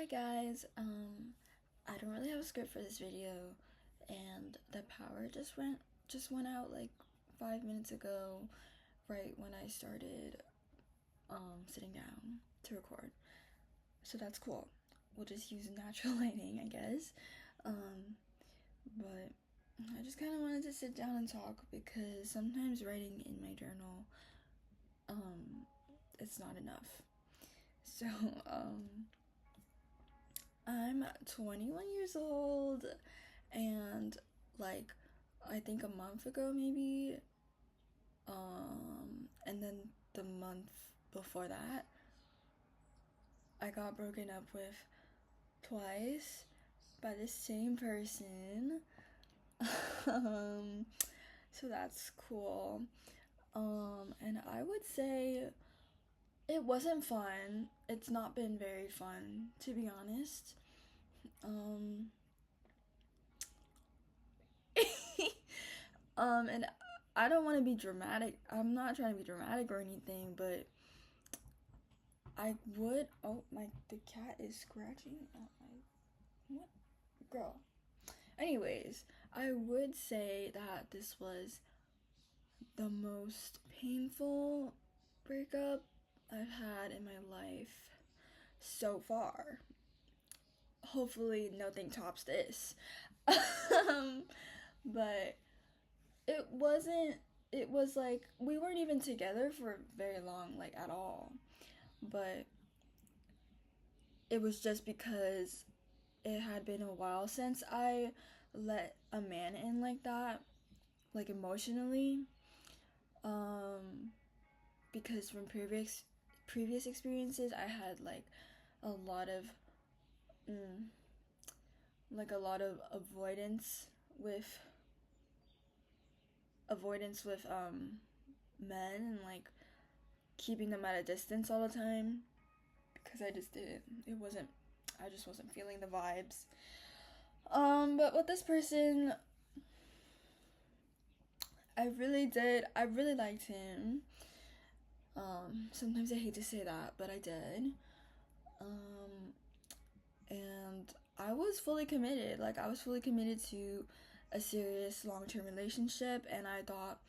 Hi guys, I don't really have a script for this video, and the power just went out like 5 minutes ago, right when I started sitting down to record. So that's cool. We'll just use natural lighting, I guess. But I just kind of wanted to sit down and talk because sometimes writing in my journal, it's not enough. So, I'm 21 years old, and like I think a month ago maybe, and then the month before that, I got broken up with twice by the same person. So that's cool. And I would say it wasn't fun. It's not been very fun, to be honest. Um, and I don't want to be dramatic. I'm not trying to be dramatic or anything, but I would. Oh, the cat is scratching at my. What? Girl. Anyways, I would say that this was the most painful breakup I've had in my life so far. Hopefully, nothing tops this. But it was like we weren't even together for very long, like at all. But it was just because it had been a while since I let a man in like that, like emotionally. Um, because from previous experiences, I had like a lot of mm, like a lot of with avoidance with men, and like keeping them at a distance all the time because I just didn't. It wasn't. I just wasn't feeling the vibes. But with this person, I really did. I really liked him. Sometimes I hate to say that, but I did. Um, and I was fully committed. Like, I was fully committed to a serious long-term relationship, and I thought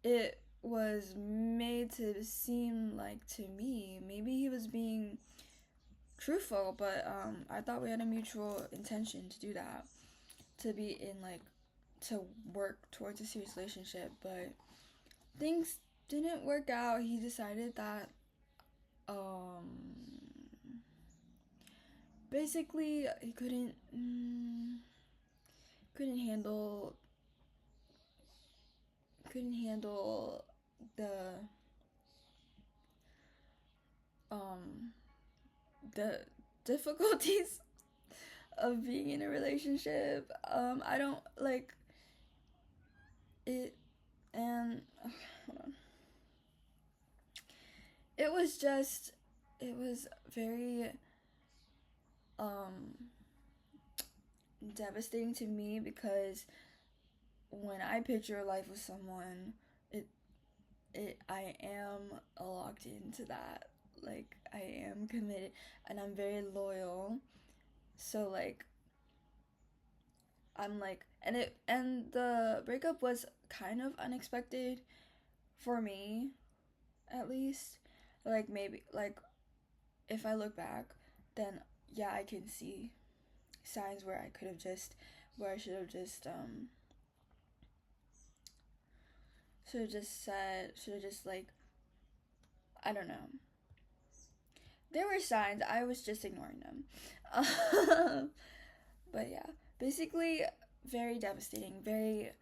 it was made to seem like, to me, maybe he was being truthful, but I thought we had a mutual intention to do that, to be in like to work towards a serious relationship. But things didn't work out. He decided that basically he couldn't handle the um the difficulties of being in a relationship. I don't like it, and hold on. It was just, it was very devastating to me because when I picture life with someone, I am locked into that. Like, I am committed and I'm very loyal. So like I'm like, and the breakup was kind of unexpected for me, at least. Like, maybe like if I look back, then yeah, I can see signs where I should have just like, I don't know. There were signs, I was just ignoring them. But yeah, basically very devastating, very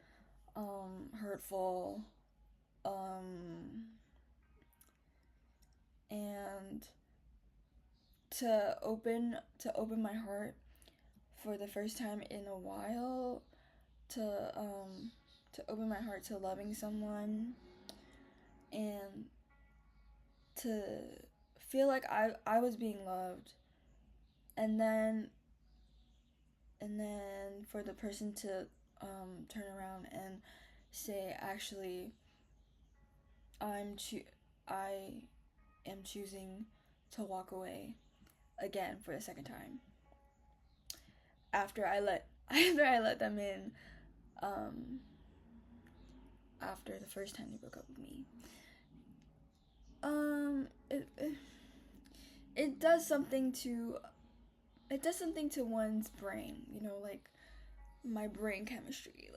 hurtful, and to open my heart for the first time in a while, to open my heart to loving someone, and to feel like I was being loved, and then for the person to turn around and say, actually, I am choosing to walk away. again for the second time after I let after I let them in, um, after the first time they broke up with me. It does something to one's brain, like my brain chemistry,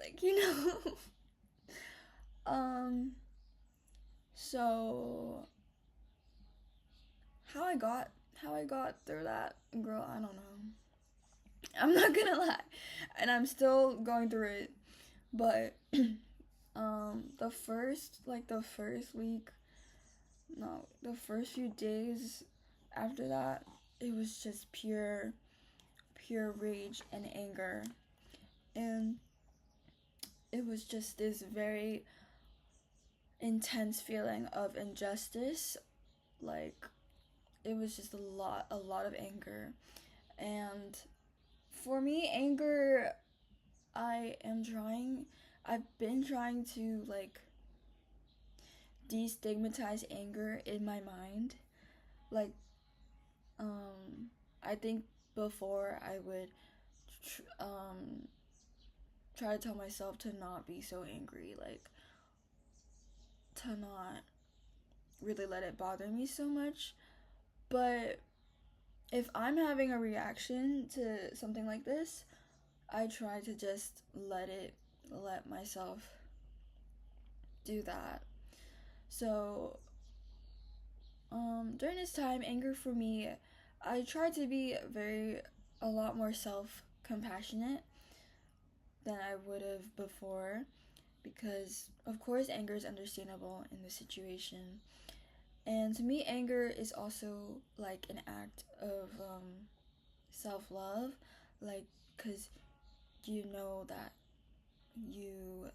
um so how I got through that, girl, I don't know. I'm not gonna lie. And I'm still going through it. But the first week, no, the first few days after that, it was just pure rage and anger. And it was just this very intense feeling of injustice. Like, it was just a lot of anger. And for me, anger, I've been trying to, like, destigmatize anger in my mind. Like, I think before I would try to tell myself to not be so angry, like, to not really let it bother me so much. But if I'm having a reaction to something like this, I try to just let myself do that. So, during this time, anger for me, I tried to be a lot more self compassionate than I would have before, because, of course, anger is understandable in this situation. And to me, anger is also like an act of self love, like, because you know that you,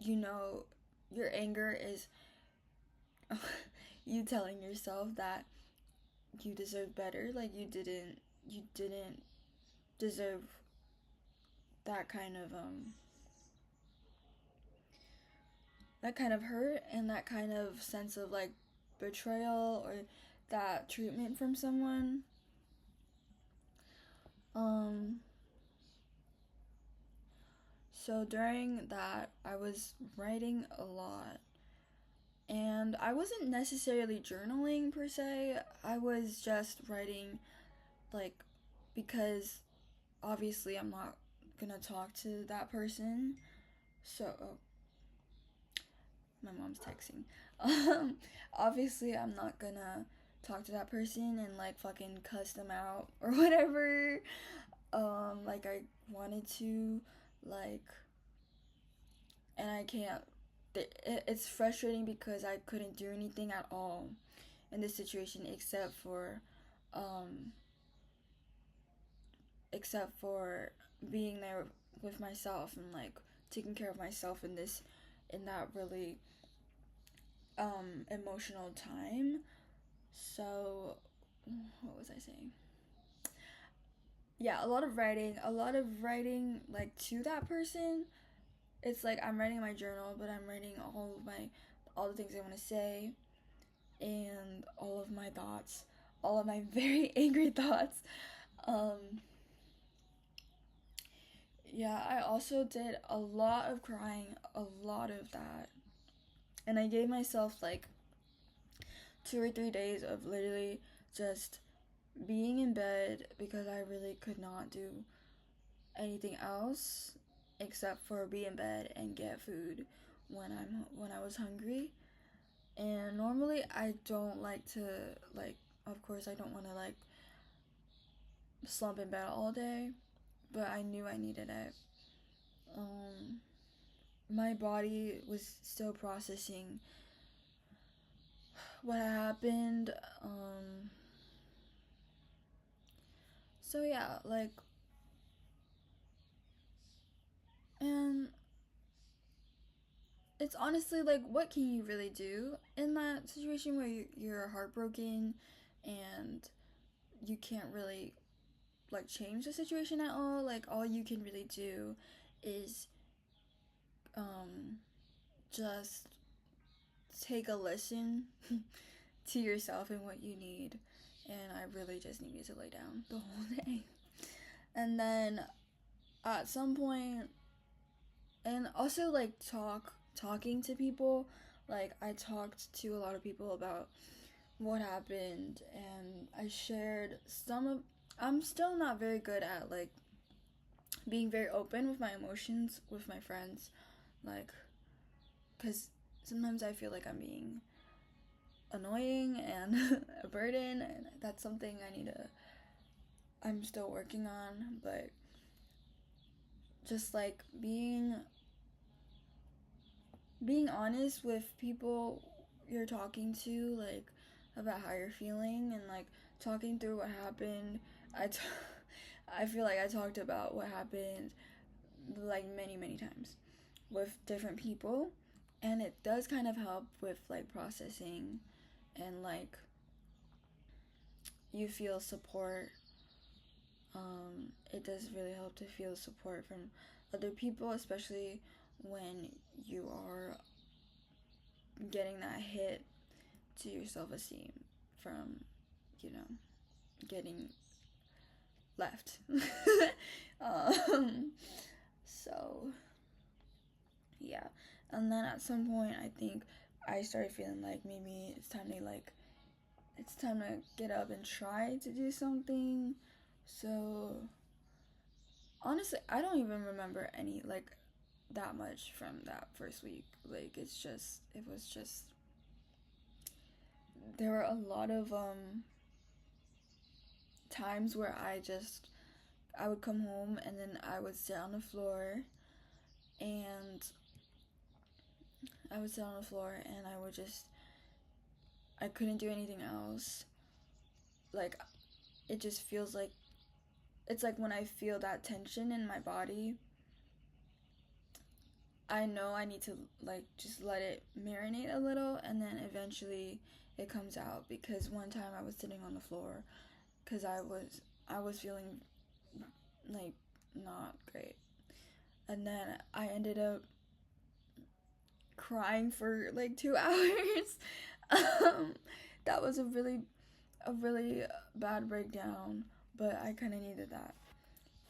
you know, your anger is you telling yourself that you deserve better, like you didn't deserve that kind of hurt and that kind of sense of like betrayal or that treatment from someone. um so during that, I was writing a lot, and I wasn't necessarily journaling per se. I was just writing, like, because obviously I'm not gonna talk to that person. So, oh, my mom's texting. Obviously I'm not gonna talk to that person and like fucking cuss them out or whatever. Like I wanted to, like, and I can't. It's frustrating because I couldn't do anything at all in this situation um, except for being there with myself and like taking care of myself in that really emotional time. So, what was I saying? Yeah, a lot of writing like to that person. It's like I'm writing my journal, but I'm writing all the things I want to say, and all of my thoughts, all of my very angry thoughts. Um, yeah, I also did a lot of crying, a lot of that. And I gave myself like 2 or 3 days of literally just being in bed because I really could not do anything else except for be in bed and get food when I was hungry. And normally I don't like to, like, of course I don't want to like slump in bed all day, but I knew I needed it. Um, my body was still processing what happened. So yeah, like, and it's honestly like, what can you really do in that situation where you're heartbroken and you can't really like change the situation at all? Like, all you can really do is um just take a listen to yourself and what you need. And I really just needed to lay down the whole day. And then at some point, and also like talking to people, like I talked to a lot of people about what happened, and I shared some of, I'm still not very good at like being very open with my emotions with my friends, like, because sometimes I feel like I'm being annoying and a burden, and that's something I'm still working on. But just like being honest with people you're talking to, like about how you're feeling, and like talking through what happened. I feel like I talked about what happened like many times with different people, and it does kind of help with like processing, and like you feel support. It does really help to feel support from other people, especially when you are getting that hit to your self-esteem from, you know, getting left. um, so, yeah. And then at some point, I think I started feeling like maybe it's time to get up and try to do something. So, honestly, I don't even remember any, like, that much from that first week. Like, it was just, there were a lot of, times where I would come home and then I would sit on the floor, and I couldn't do anything else. Like, it just feels like, it's like when I feel that tension in my body, I know I need to like just let it marinate a little, and then eventually it comes out. Because one time I was sitting on the floor because I was feeling like not great, and then I ended up crying for like 2 hours. That was a really bad breakdown, but I kind of needed that.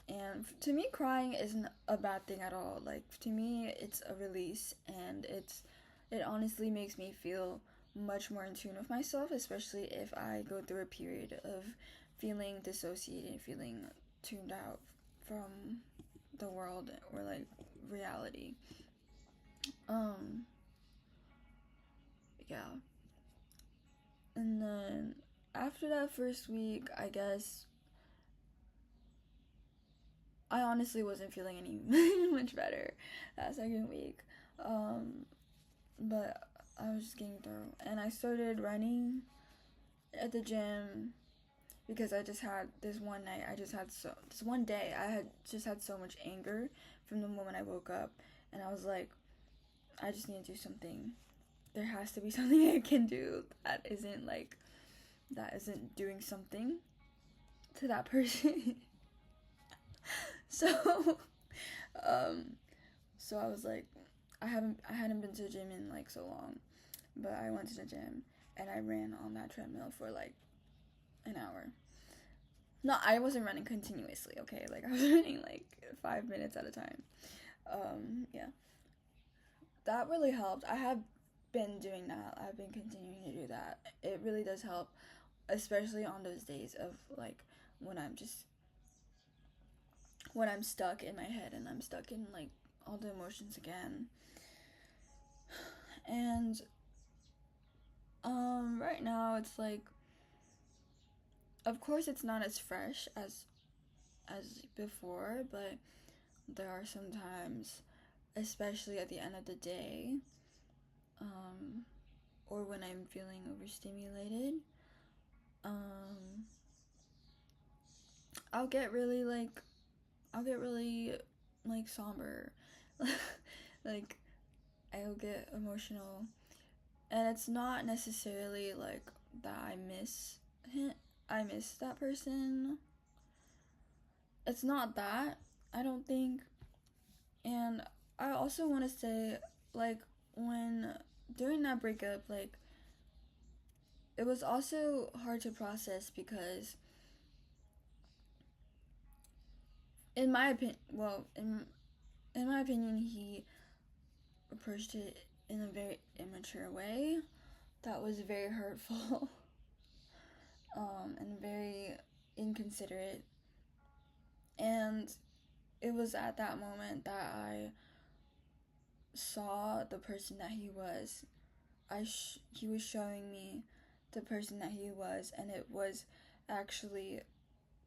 And to me, crying isn't a bad thing at all. Like, to me, it's a release, and it honestly makes me feel much more in tune with myself, especially if I go through a period of feeling dissociated, feeling tuned out from the world or like reality. Um, yeah. And then after that first week, I guess I honestly wasn't feeling any much better that second week. Um, but I was just getting through. And I started running at the gym because I just had this one night, this one day, I had just had so much anger from the moment I woke up. And I was like, I just need to do something. There has to be something I can do that isn't doing something to that person. So, um, so I was like, I hadn't been to the gym in like so long, but I went to the gym and I ran on that treadmill for like an hour. No, I wasn't running continuously, okay? Like, I was running like 5 minutes at a time. Yeah. That really helped. I have been doing that. I've been continuing to do that. It really does help, especially on those days of like when I'm stuck in my head and I'm stuck in like all the emotions again. And right now it's like, of course it's not as fresh as before, but there are some times, especially at the end of the day, or when I'm feeling overstimulated, um, I'll get really like somber. Like, I'll get emotional, and it's not necessarily like that I miss that person. It's not that, I don't think. And I also want to say, like, when during that breakup, like, it was also hard to process because, in my opinion, in my opinion, he approached it in a very immature way that was very hurtful, and very inconsiderate. And it was at that moment that I saw the person that he was. He was showing me the person that he was, and it was actually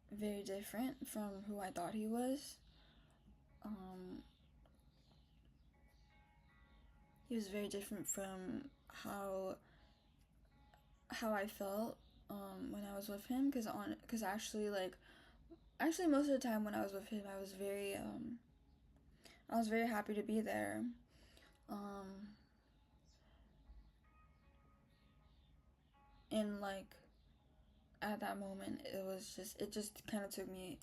very different from who I thought he was. Um, he was very different from how I felt when I was with him. Cause actually most of the time when I was with him, I was very happy to be there. Um, and like at that moment, it just kind of took me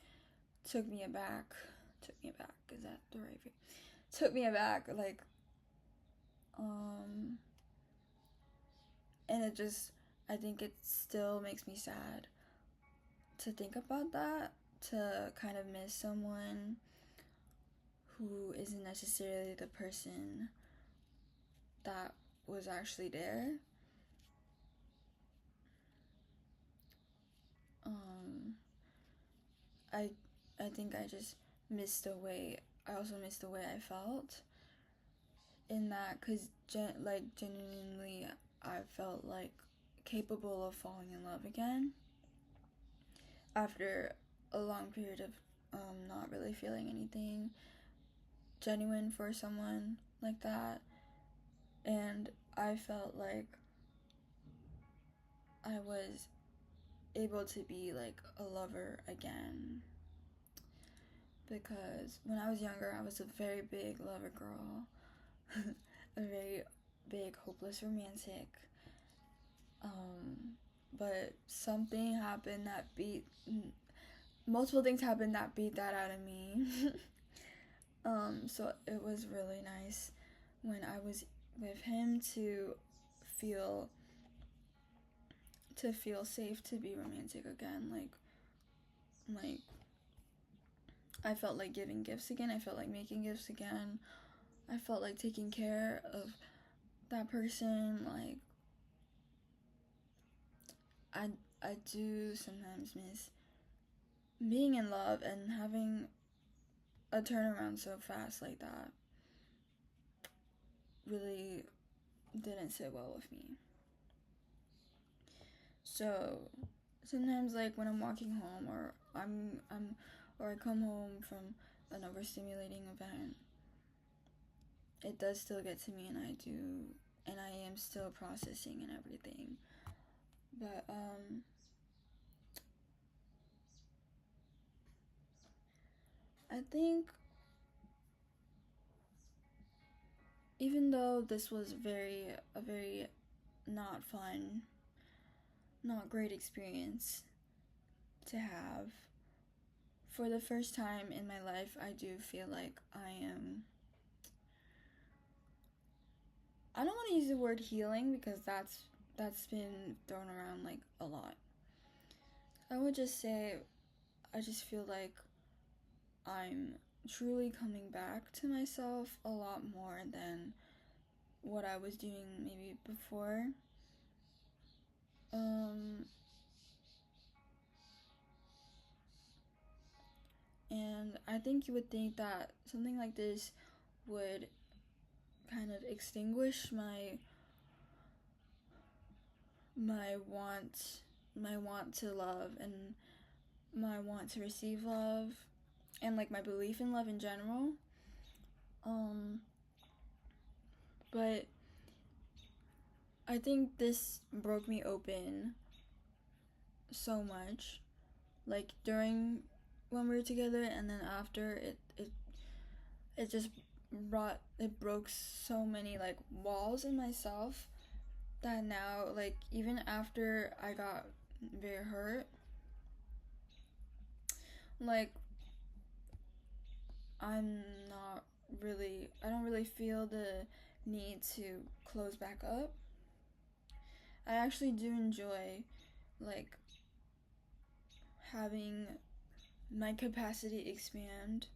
aback. Took me aback. Is that the right word? Took me aback. Um, and I think it still makes me sad to think about that. To kind of miss someone who isn't necessarily the person that was actually there. Um, I I think I just missed the way. I also missed the way I felt in that, cause genuinely, I felt like capable of falling in love again after a long period of not really feeling anything genuine for someone like that. And I felt like I was able to be like a lover again, because when I was younger, I was a very big lover girl, a very big hopeless romantic. But something happened that beat multiple things happened that beat that out of me. So it was really nice when I was with him feel to feel safe to be romantic again. Like I felt like giving gifts again. I felt like making gifts again. I felt like taking care of that person. Like I I do sometimes miss being in love and having a turnaround so fast like that. Really didn't sit well with me. So sometimes, like when I'm walking home, or I come home from an overstimulating event, it does still get to me, and I am still processing and everything. But I think even though this was a very not fun, not great experience to have, for the first time in my life, I do feel like I don't want to use the word healing, because that's been thrown around like a lot. I would just say I just feel like I'm truly coming back to myself a lot more than what I was doing maybe before. And I think you would think that something like this would kind of extinguish my want to love, and my want to receive love, and like my belief in love in general. Um, but I think this broke me open so much, like during when we were together, and then after it just broke so many like walls in myself, that now, like, even after I got very hurt, like I'm not I don't really feel the need to close back up I actually do enjoy like having my capacity expand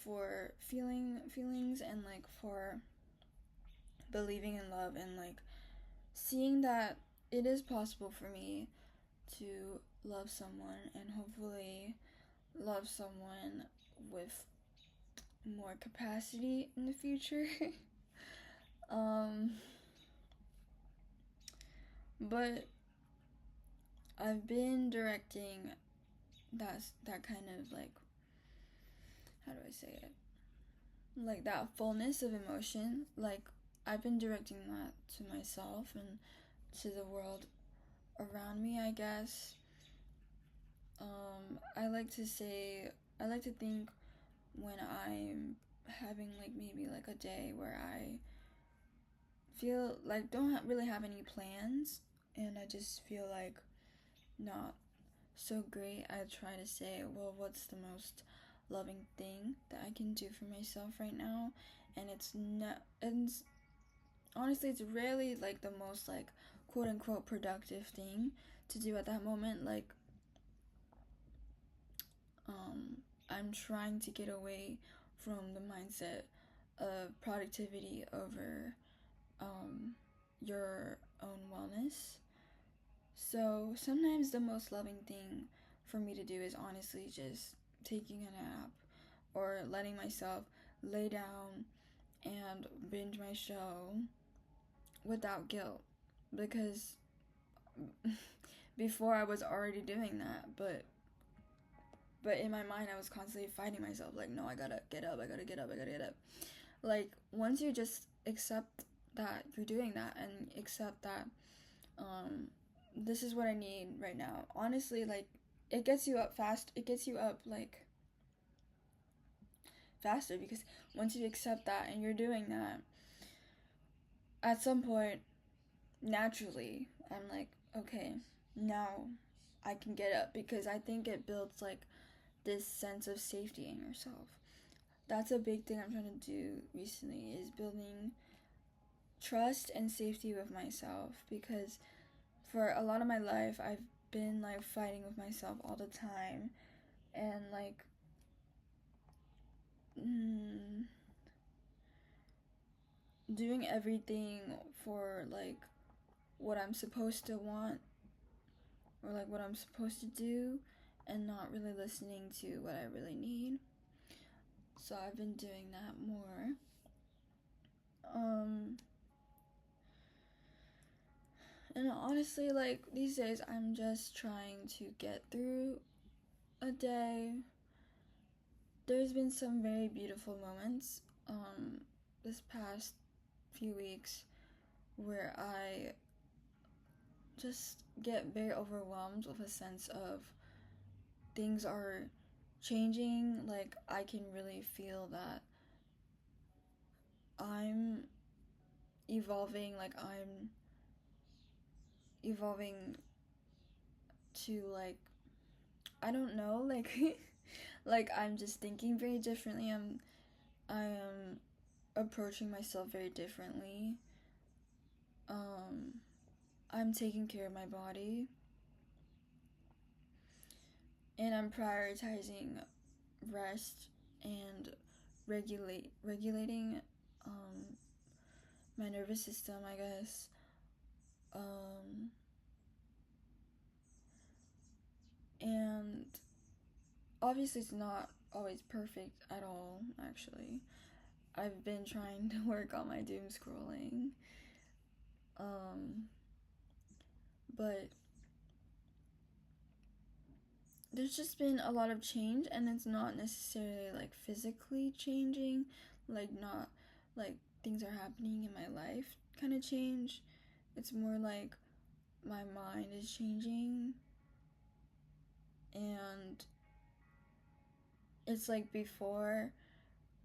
for feelings and like for believing in love and like seeing that it is possible for me to love someone and hopefully love someone with more capacity in the future. um but I've been directing that kind of like, how do I say it, like that fullness of emotion, like I've been directing that to myself and to the world around me, I guess. I like to say, I like to think when I'm having like maybe like a day where I feel like really have any plans and I just feel like not so great, I try to say, well, what's the most loving thing that I can do for myself right now? And it's not, and honestly, it's rarely like the most like quote unquote productive thing to do at that moment. Like, I'm trying to get away from the mindset of productivity over your own wellness. So sometimes the most loving thing for me to do is honestly just taking a nap or letting myself lay down and binge my show without guilt, because before I was already doing that, but in my mind I was constantly fighting myself like, no, I gotta get up, I gotta get up, I gotta get up. Like once you just accept that you're doing that and accept that this is what I need right now, honestly, like it gets you up fast, it gets you up like faster, because once you accept that and you're doing that, at some point naturally I'm like, okay, now I can get up, because I think it builds like this sense of safety in yourself. That's a big thing I'm trying to do recently, is building trust and safety with myself, because for a lot of my life I've been like fighting with myself all the time and like doing everything for like what I'm supposed to want or like what I'm supposed to do and not really listening to what I really need. So I've been doing that more. And honestly, like these days I'm just trying to get through a day. There's been some very beautiful moments this past few weeks where I just get very overwhelmed with a sense of things are changing. Like I can really feel that I'm evolving, like I'm evolving to like, I don't know, like like I'm just thinking very differently. I am approaching myself very differently. I'm taking care of my body and I'm prioritizing rest and regulating my nervous system, I guess. And obviously it's not always perfect at all, actually. I've been trying to work on my doom scrolling. But there's just been a lot of change, and it's not necessarily like physically changing, like not like things are happening in my life kind of change. It's more like my mind is changing, and it's like before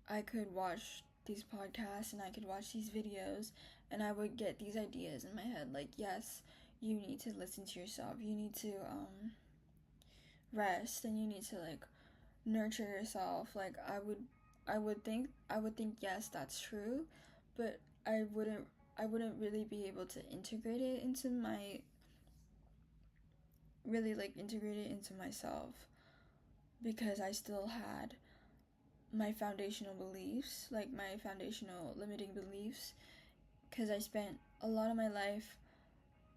I could watch these podcasts and I could watch these videos and I would get these ideas in my head like, yes, you need to listen to yourself, you need to rest, and you need to like nurture yourself. Like I would think yes, that's true, but I wouldn't I wouldn't really be able to integrate it into my really like integrate it into myself, because I still had my foundational beliefs, like my foundational limiting beliefs, because I spent a lot of my life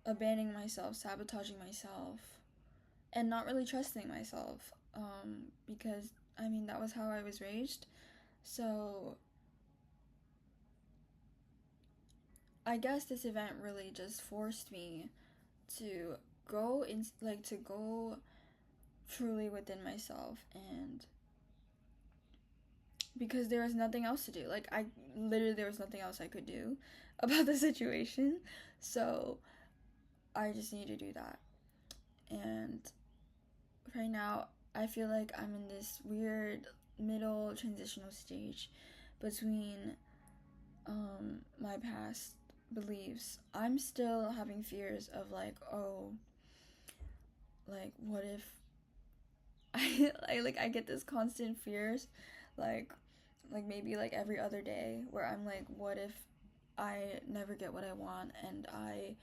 abandoning myself, sabotaging myself, and not really trusting myself, because I mean, that was how I was raised. So I guess this event really just forced me to go truly within myself, and because there was nothing else to do. Like, I literally, there was nothing else I could do about the situation. So I just need to do that. And right now, I feel like I'm in this weird middle transitional stage between my past beliefs. I'm still having fears of like, oh, like what if I get this constant fears, like maybe like every other day, where I'm like, what if I never get what I want, and I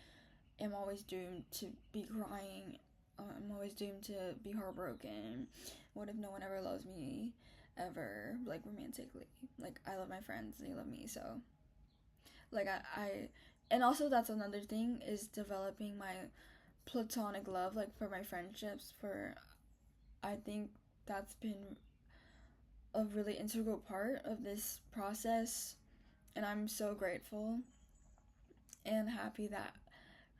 am always doomed to be crying. I'm always doomed to be heartbroken. What if no one ever loves me ever, like romantically? Like, I love my friends, they love me, so like I and also that's another thing, is developing my platonic love, like for my friendships. For I think that's been a really integral part of this process, and I'm so grateful and happy that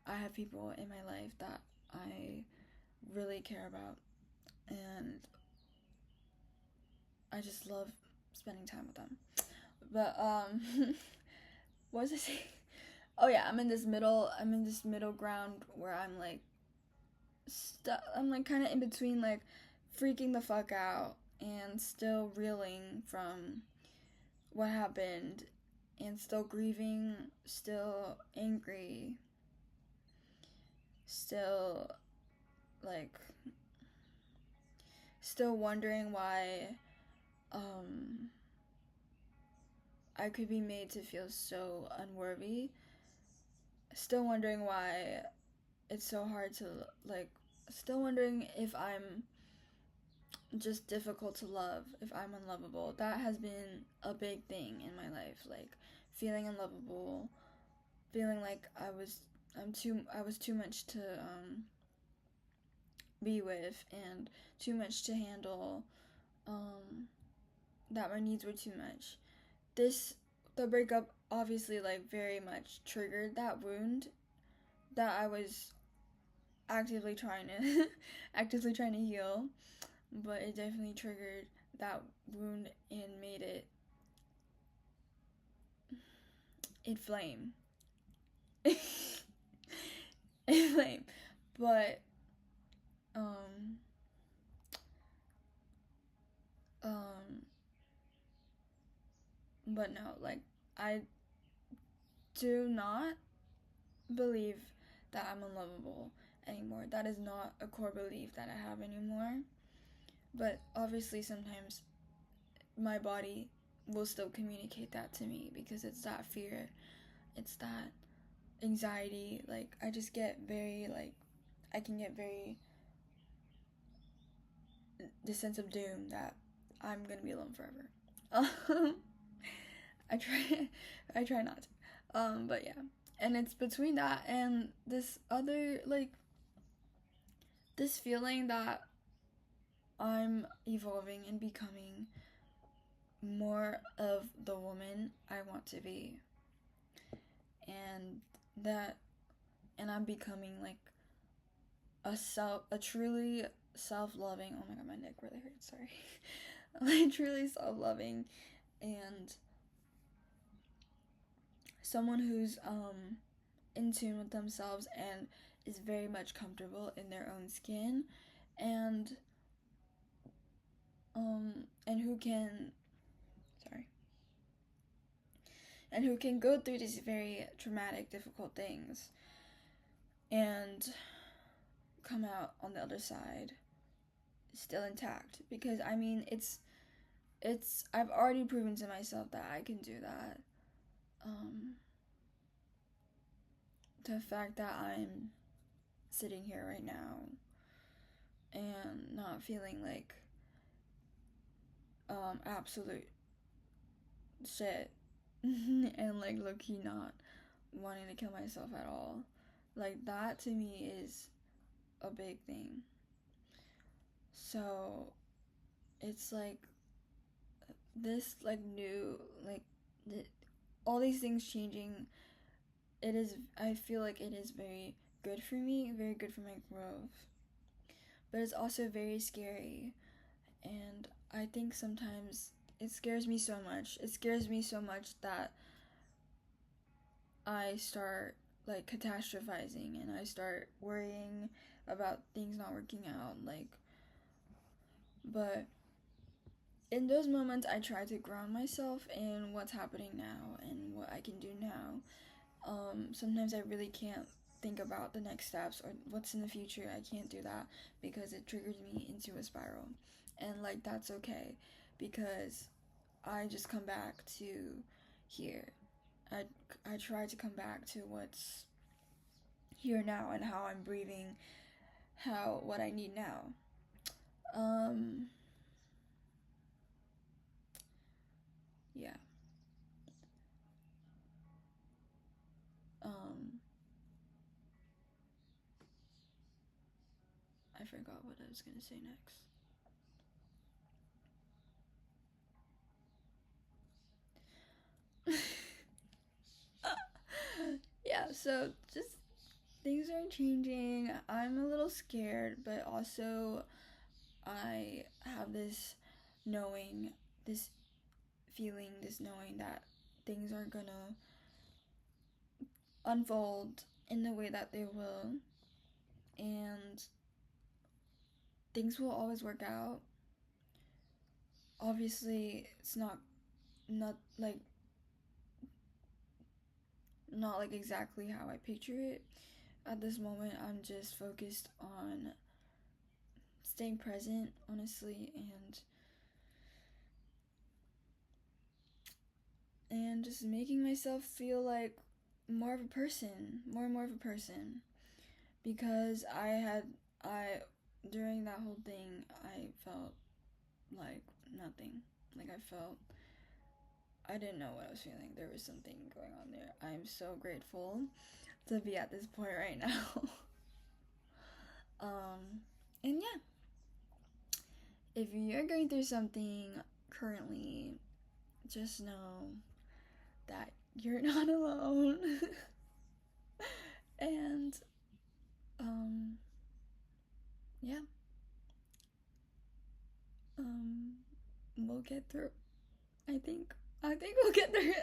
I have people in my life that I really care about, and I just love spending time with them. But what was I saying? Oh yeah, I'm in this middle ground where I'm like I'm like kind of in between, like freaking the fuck out and still reeling from what happened, and still grieving, still angry, still like still wondering why I could be made to feel so unworthy, still wondering why it's so hard to like, still wondering if I'm just difficult to love, if I'm unlovable. That has been a big thing in my life, like feeling unlovable, feeling like I was too much to be with, and too much to handle, that my needs were too much. The breakup obviously like very much triggered that wound that I was actively trying to actively trying to heal, but it definitely triggered that wound and made it inflame. Inflame. But um um but no, like, I do not believe that I'm unlovable anymore. That is not a core belief that I have anymore. But obviously sometimes my body will still communicate that to me, because it's that fear, it's that anxiety. Like, I just get very like, I can get very the sense of doom that I'm gonna be alone forever. I try I try not to. But yeah. And it's between that and this other, like, this feeling that I'm evolving and becoming more of the woman I want to be. And that and I'm becoming like a truly self-loving, oh my god, my neck really hurts, sorry. Like, truly self-loving, and someone who's in tune with themselves and is very much comfortable in their own skin, and and who can sorry and who can go through these very traumatic, difficult things and come out on the other side still intact. Because I mean, it's I've already proven to myself that I can do that. the fact that I'm sitting here right now and not feeling like absolute shit and like low-key not wanting to kill myself at all, like that to me is a big thing. So it's like this like new like th- all these things changing, it is, I feel like it is very good for me, very good for my growth, but it's also very scary. And I think sometimes it scares me so much. It scares me so much that I start like catastrophizing and I start worrying about things not working out. Like, but in those moments, I try to ground myself in what's happening now and what I can do now. Sometimes I really can't think about the next steps or what's in the future. I can't do that because it triggers me into a spiral. And like that's okay because I just come back to here. I I try to come back to what's here now and how I'm breathing, how what I need now. Um yeah. Um I forgot what I was going to say next. Yeah, so just things are changing. I'm a little scared, but also I have this knowing, this feeling, this knowing that things are gonna unfold in the way that they will, and things will always work out. Obviously, it's not like not like exactly how I picture it. At this moment, I'm just focused on staying present, honestly, and just making myself feel like more of a person, more and more of a person. Because I, during that whole thing, I felt like nothing. Like I didn't know what I was feeling. There was something going on there. I'm so grateful to be at this point right now. um, and yeah, if you're going through something currently, just know that you're not alone. And um, yeah, um, we'll get through. I think we'll get through it.